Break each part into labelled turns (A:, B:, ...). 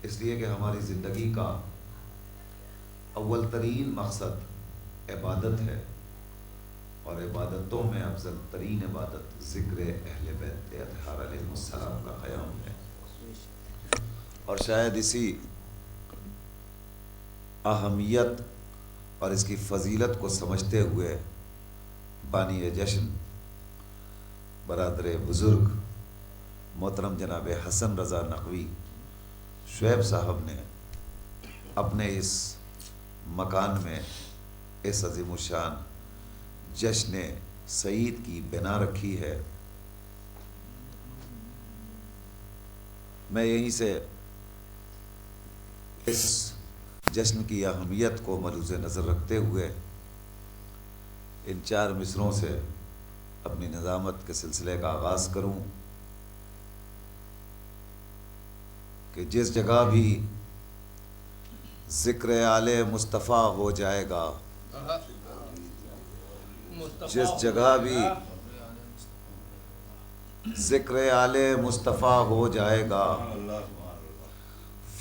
A: اس لیے کہ ہماری زندگی کا اول ترین مقصد عبادت ہے، اور عبادتوں میں افضل ترین عبادت ذکر اہل بیت اطہار علیہ السلام کا قیام ہے۔ اور شاید اسی اہمیت اور اس کی فضیلت کو سمجھتے ہوئے بانی جشن برادر بزرگ محترم جناب حسن رضا نقوی شعیب صاحب نے اپنے اس مکان میں اس عظیم الشان جشن سعید کی بنا رکھی ہے۔ میں یہیں سے اس جشن کی اہمیت کو ملحوظ نظر رکھتے ہوئے ان 4 مصروں سے اپنی نظامت کے سلسلے کا آغاز کروں کہ جس جگہ بھی ذکر آل مصطفیٰ ہو جائے گا، جس جگہ بھی ذکر آل مصطفیٰ ہو جائے گا،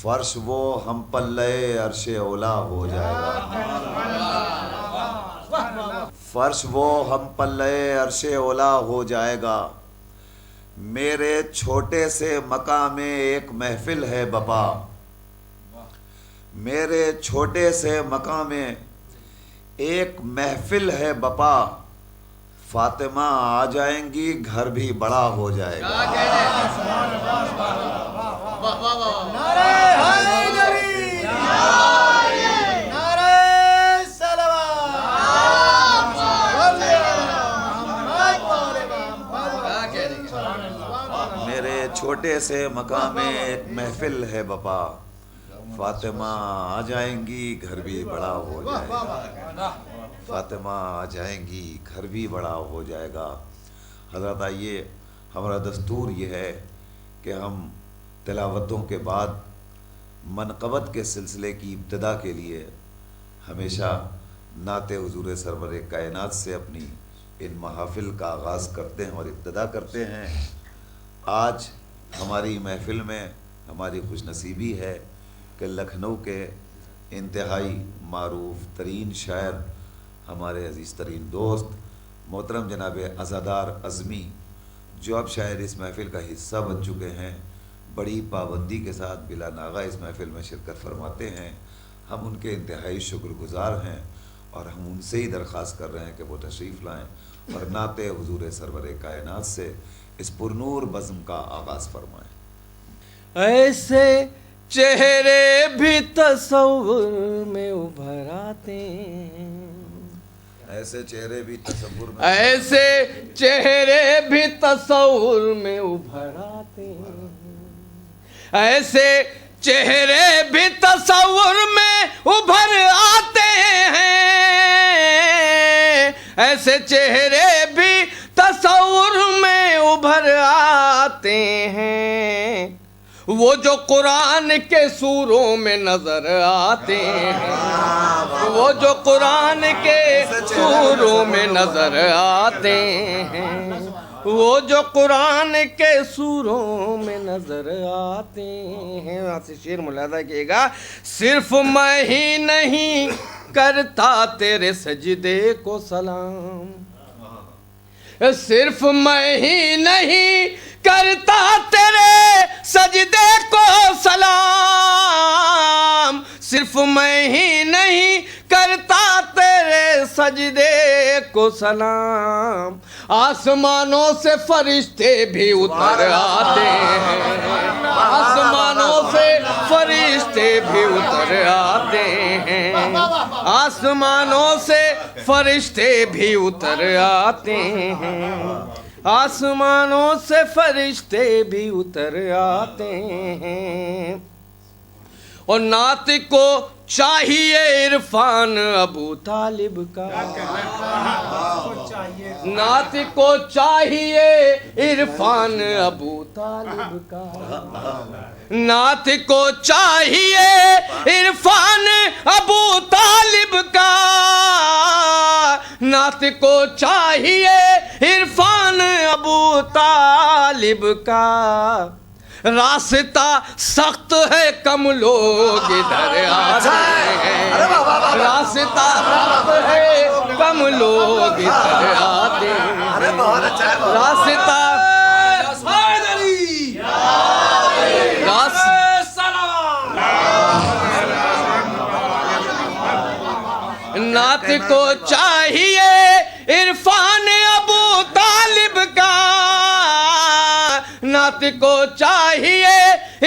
A: فرش وہ ہم پلے عرش اولا ہو جائے گا، فرش وہ ہم پلے عرش اولا ہو جائے گا۔ میرے چھوٹے سے مقام میں ایک محفل ہے بپا، میرے چھوٹے سے مقام میں ایک محفل ہے بپا، فاطمہ آ جائیں گی گھر بھی بڑا ہو جائے گا۔ میرے چھوٹے سے مقام میں ایک محفل ہے بپا، فاطمہ آ جائیں گی گھر بھی بڑا ہو جائے گا، فاطمہ آ جائیں گی گھر بھی بڑا ہو جائے گا۔ حضرت آئیے، ہمارا دستور یہ ہے کہ ہم تلاوتوں کے بعد منقبت کے سلسلے کی ابتدا کے لیے ہمیشہ نعت حضور سرور کائنات سے اپنی ان محافل کا آغاز کرتے ہیں اور ابتدا کرتے ہیں۔ آج ہماری محفل میں ہماری خوش نصیبی ہے کہ لکھنؤ کے انتہائی معروف ترین شاعر، ہمارے عزیز ترین دوست محترم جناب عزادار اعظمی، جو اب شاید اس محفل کا حصہ بن چکے ہیں، بڑی پابندی کے ساتھ بلا ناغہ اس محفل میں شرکت فرماتے ہیں۔ ہم ان کے انتہائی شکر گزار ہیں اور ہم ان سے ہی درخواست کر رہے ہیں کہ وہ تشریف لائیں اور نعت حضور سرور کائنات سے اس پرنور بزم کا آغاز فرمائیں۔
B: ایسے چہرے بھی تصور میں ابھر آتے ہیں،
A: ایسے چہرے بھی تصور میں،
B: ایسے چہرے بھی تصور میں ابھر آتے ہیں، ایسے چہرے بھی تصور میں ابھر آتے ہیں، ایسے چہرے بھی تصور میں ابھر آتے ہیں، وہ جو قرآن کے سوروں میں نظر آتے ہیں، وہ جو قرآن کے سوروں میں نظر آتے ہیں، وہ جو قرآن کے سوروں میں نظر آتے ہیں۔ وہاں سے شعر ملاحظہ کیے گا، صرف میں ہی نہیں کرتا تیرے سجدے کو سلام، صرف میں ہی نہیں کرتا تیرے سجدے کو سلام، صرف میں ہی نہیں کرتا تیرے سجدے کو سلام، آسمانوں سے فرشتے بھی اتر آتے ہیں، آسمانوں سے فرشتے بھی اتر آتے ہیں، آسمانوں سے فرشتے بھی اتر آتے ہیں، آسمانوں سے فرشتے بھی اتر آتے ہیں۔ اور نعت کو چاہیے عرفان ابو طالب کا، نعت کو چاہیے عرفان ابو طالب کا، نعت کو چاہیے عرفان ابو طالب کا، نعت کو چاہیے عرفان ابو طالب کا، راستہ سخت ہے کم لوگ ادھر آتے ہیں، راستہ سخت ہے کم لوگ ادھر آتے ہیں، راستہ نعت کو چاہیے عرفان ابو طالب کا، نعت کو چاہیے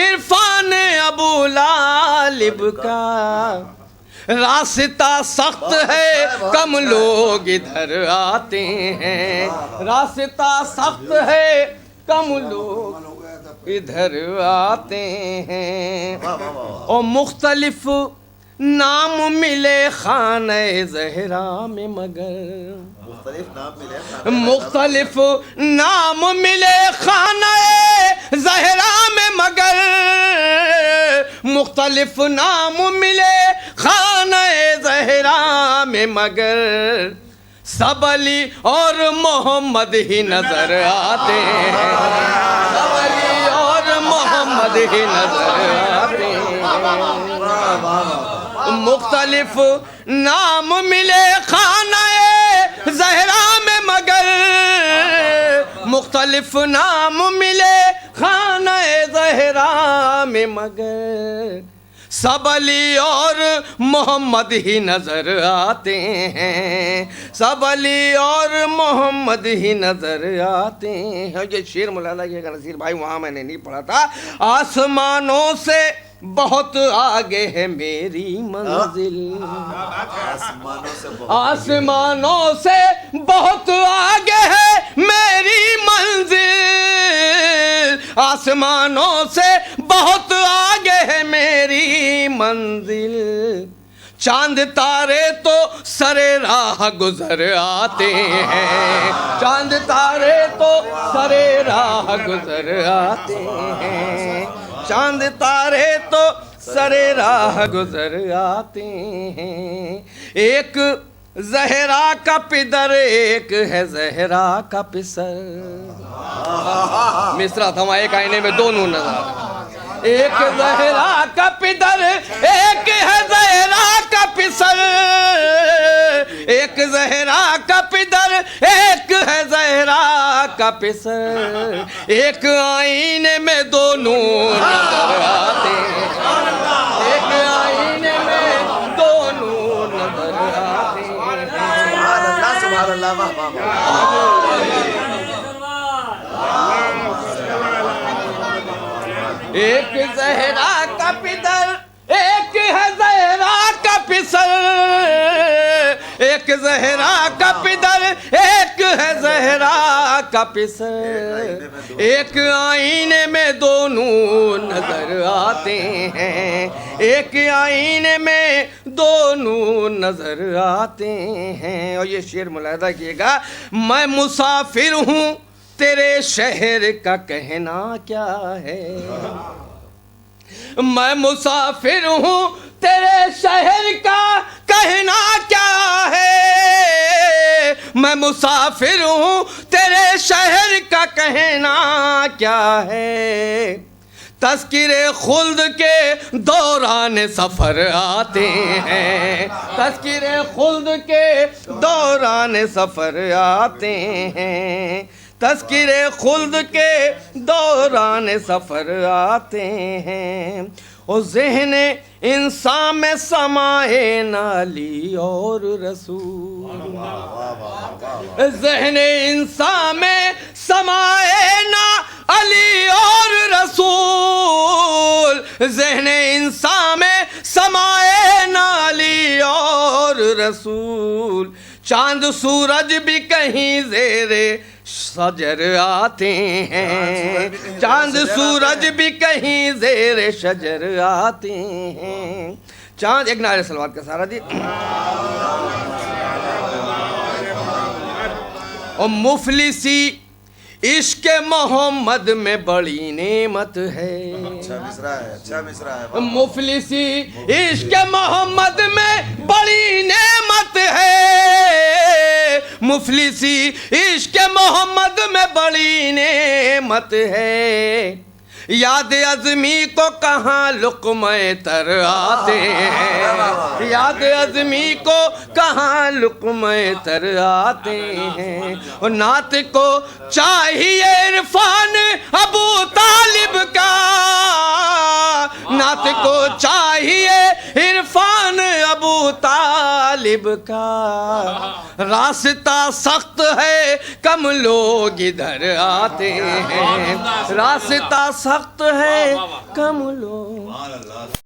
B: عرفان ابو طالب کا، راستہ سخت ہے کم لوگ ادھر آتے ہیں، راستہ سخت ہے کم لوگ ادھر آتے ہیں، اور مختلف نام ملے خانہ زہرا میں مگر، مختلف نام ملے خانہ زہرا میں مگر، مختلف نام ملے خانہ زہرا میں مگر، سب علی اور محمد ہی نظر آتے ہیں، سب علی اور محمد ہی نظر آتے ہیں، مختلف نام ملے خانہ زہرا میں مگر، مختلف نام ملے خانہ زہرا میں مگر، سب علی اور محمد ہی نظر آتے ہیں، سب علی اور محمد ہی نظر آتے ہیں۔ یہ شعر مولانا یہ نصیر بھائی وہاں میں نے نہیں پڑھا تھا۔ آسمانوں سے بہت آگے ہے میری منزل، آسمانوں سے بہت آگے ہے میری منزل، آسمانوں سے بہت آگے ہے میری منزل، چاند تارے تو سرے راہ گزر آتے ہیں، چاند تارے تو سرے راہ گزر آتے ہیں، چاند تارے تو سرے راہ گزر آتے ہیں، ایک زہرا کا پدر ایک ہے زہرا کا پسر، مصرع تھا وہاں، ایک آئینے میں دو نون نظر آتے، ایک زہرا کا پدر ایک ہے زہرا کا پسر، ایک زہرا کا پدر ایک ہے زہرا کا پسر، ایک آئینے میں دو نور نظر آتے ہیں، ایک آئینے میں دو نور نظر آتے ہیں،
A: سبحان اللہ واہ واہ
B: ایک زہرا کا پدر ایک ہے زہرا کا پسر، ایک زہرا کا پدر ایک ہے زہرا کا پسر، ایک آئینے میں دو نور نظر آتے ہیں، ایک آئینے میں دو نور نظر آتے ہیں۔ اور یہ شعر ملاحظہ کیے گا، میں مسافر ہوں تیرے شہر کا کہنا کیا ہے، میں مسافر ہوں تیرے شہر کا کہنا کیا ہے، میں مسافر ہوں تیرے شہر کا کہنا کیا ہے، تذکر خلد کے دوران سفر آتے ہیں، تذکر خلد کے دوران سفر آتے ہیں، تذکر خلد کے دوران سفر آتے ہیں، اور ذہن انسان میں سمائے نہ علی اور رسول، ذہن انسان میں سمائے نہ علی اور رسول، ذہن انسان میں سمائے نہ علی اور رسول، چاند سورج بھی کہیں زیر شجر آتے ہیں، چاند سورج بھی کہیں زیر شجر آتے ہیں، چاند ایک نعرہ صلوات کا سہارا دی، اور مفلسی عشق محمد میں بڑی نعمت ہے،
A: اچھا مصرع ہے، اچھا مصرع ہے،
B: مفلسی عشق محمد میں بڑی نعمت ہے، مفلسی عشق محمد میں بڑی نعمت ہے، یاد عظمی کو کہاں لقمہ تر آتے ہیں، یاد عظمی کو کہاں لقمہ تر آتے ہیں، اور نعت کو چاہیے عرفان ابو طالب کا، نعت کو چاہیے عرفان ابو طالب کا، راستہ سخت ہے کم لوگ ادھر آتے ہیں، راستہ سخت ہے کم لوگ